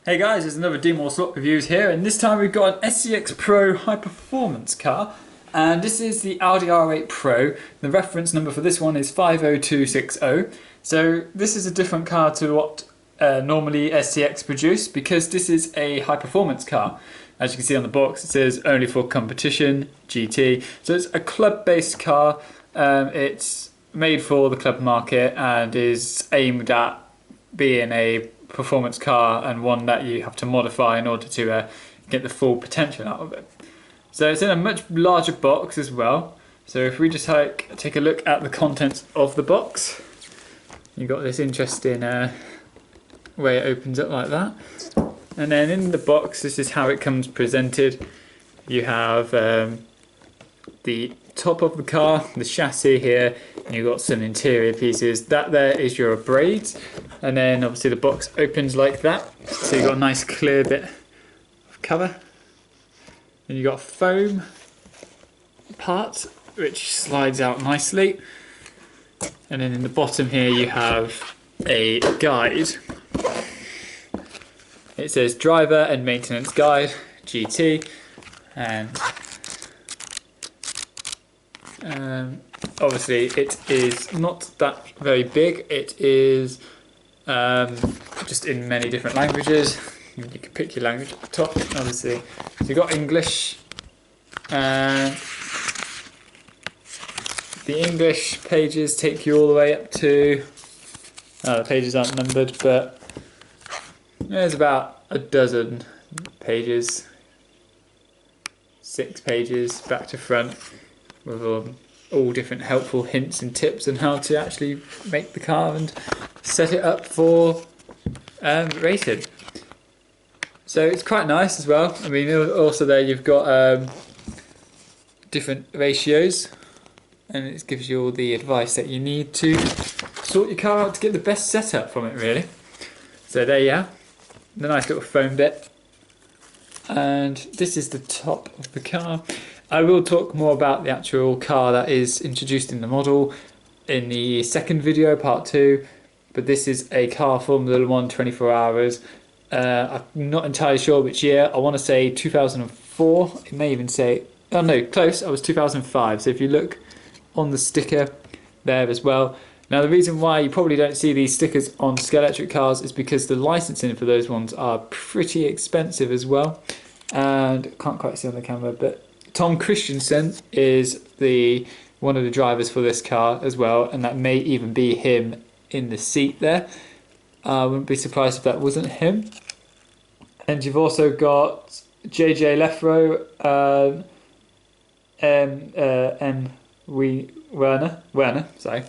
Hey guys, there's another D More Slot Reviews here, and this time we've got an SCX Pro high performance car, and this is the Audi R8 Pro. The reference number for this one is 50260. So this is a different car to what normally SCX produce, because this is a high performance car. As you can see on the box, it says only for competition, GT. So it's a club based car. It's made for the club market and is aimed at being a performance car and one that you have to modify in order to get the full potential out of it. So it's in a much larger box as well. So if we just take a look at the contents of the box, you've got this interesting way it opens up like that. And then in the box, this is how it comes presented. You have the top of the car, the chassis here, and you've got some interior pieces. That there is your braids, and then obviously the box opens like that, so you've got a nice clear bit of cover. Then you've got foam part which slides out nicely, and then in the bottom here you have a guide. It says driver and maintenance guide GT, and obviously it is not that very big. It is just in many different languages. You can pick your language at the top, obviously. So you've got English, and the English pages take you all the way up to, the pages aren't numbered, but there's about a dozen pages, 6 pages back to front, with all different helpful hints and tips on how to actually make the car and set it up for racing. So it's quite nice as well. I mean, also there you've got different ratios, and it gives you all the advice that you need to sort your car out to get the best setup from it, really. So there you are, the nice little foam bit. And this is the top of the car. I will talk more about the actual car that is introduced in the model in the second video, part 2. But this is a car Formula Le Mans 24 hours. I'm not entirely sure which year. I want to say 2004. It may even say, oh no, close. I was 2005. So if you look on the sticker there as well. Now the reason why you probably don't see these stickers on Scalextric cars is because the licensing for those ones are pretty expensive as well. And can't quite see on the camera, but Tom Christensen is one of the drivers for this car as well, and that may even be him in the seat there. I wouldn't be surprised if that wasn't him. And you've also got JJ Lefro, Werner, sorry.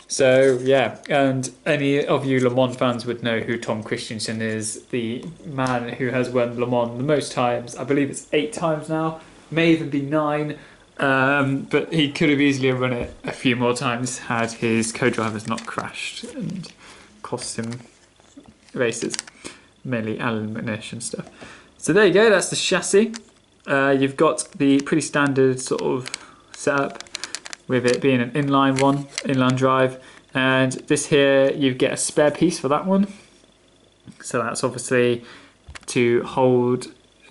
So yeah, and any of you Le Mans fans would know who Tom Christensen is, the man who has won Le Mans the most times. I believe it's 8 times now, may even be 9, but he could have easily run it a few more times had his co-drivers not crashed and cost him races, mainly Alan McNish and stuff. So there you go, that's the chassis. You've got the pretty standard sort of setup, with it being an inline drive, and this here you get a spare piece for that one. So that's obviously to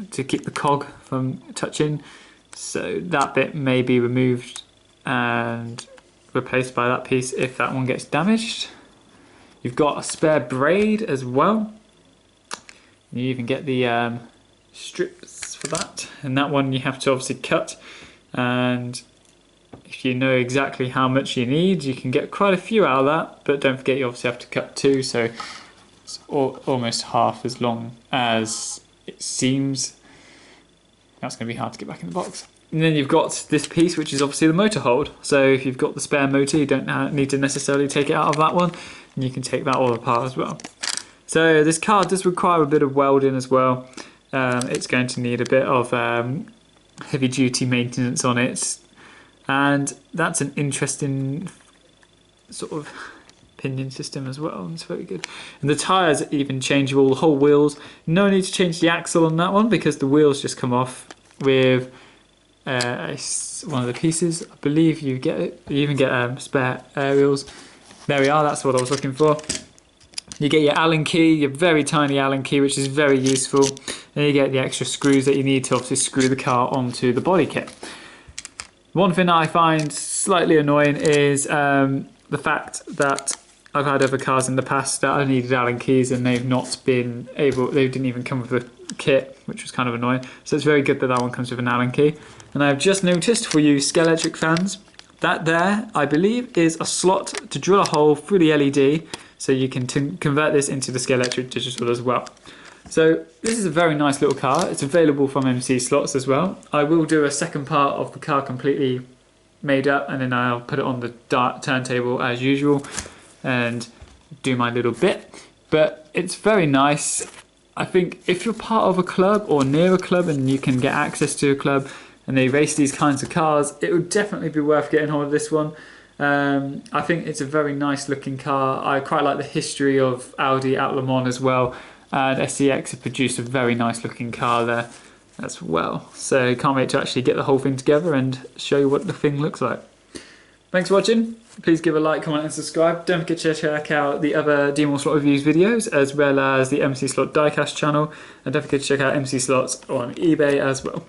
keep the cog from touching. So that bit may be removed and replaced by that piece if that one gets damaged. You've got a spare braid as well. You even get the strips for that, and that one you have to obviously cut, and if you know exactly how much you need, you can get quite a few out of that, but don't forget you obviously have to cut 2, so it's almost half as long as it seems. That's going to be hard to get back in the box. And then you've got this piece, which is obviously the motor hold. So if you've got the spare motor, you don't need to necessarily take it out of that one, and you can take that all apart as well. So this car does require a bit of welding as well. It's going to need a bit of heavy duty maintenance on it. And that's an interesting sort of pinion system as well. It's very good. And the tyres are even changeable, the whole wheels. No need to change the axle on that one because the wheels just come off with one of the pieces. I believe you get it. You even get spare aerials. There we are, that's what I was looking for. You get your Allen key, your very tiny Allen key, which is very useful. And you get the extra screws that you need to obviously screw the car onto the body kit. One thing I find slightly annoying is the fact that I've had other cars in the past that I needed Allen keys and they've not been able, they didn't even come with the kit, which was kind of annoying. So it's very good that that one comes with an Allen key. And I've just noticed for you Scalextric fans, that there, I believe, is a slot to drill a hole through the LED, so you can convert this into the Scalextric digital as well. So this is a very nice little car. It's available from MC Slots as well. I will do a second part of the car completely made up, and then I'll put it on the turntable as usual and do my little bit. But it's very nice. I think if you're part of a club or near a club and you can get access to a club and they race these kinds of cars, it would definitely be worth getting hold of this one. I think it's a very nice looking car. I quite like the history of Audi at Le Mans as well, and SCX have produced a very nice looking car there as well. So can't wait to actually get the whole thing together and show you what the thing looks like. Thanks for watching. Please give a like, comment and subscribe. Don't forget to check out the other D-More Slot Reviews videos as well as the MC Slot Diecast channel, and don't forget to check out MC Slots on eBay as well.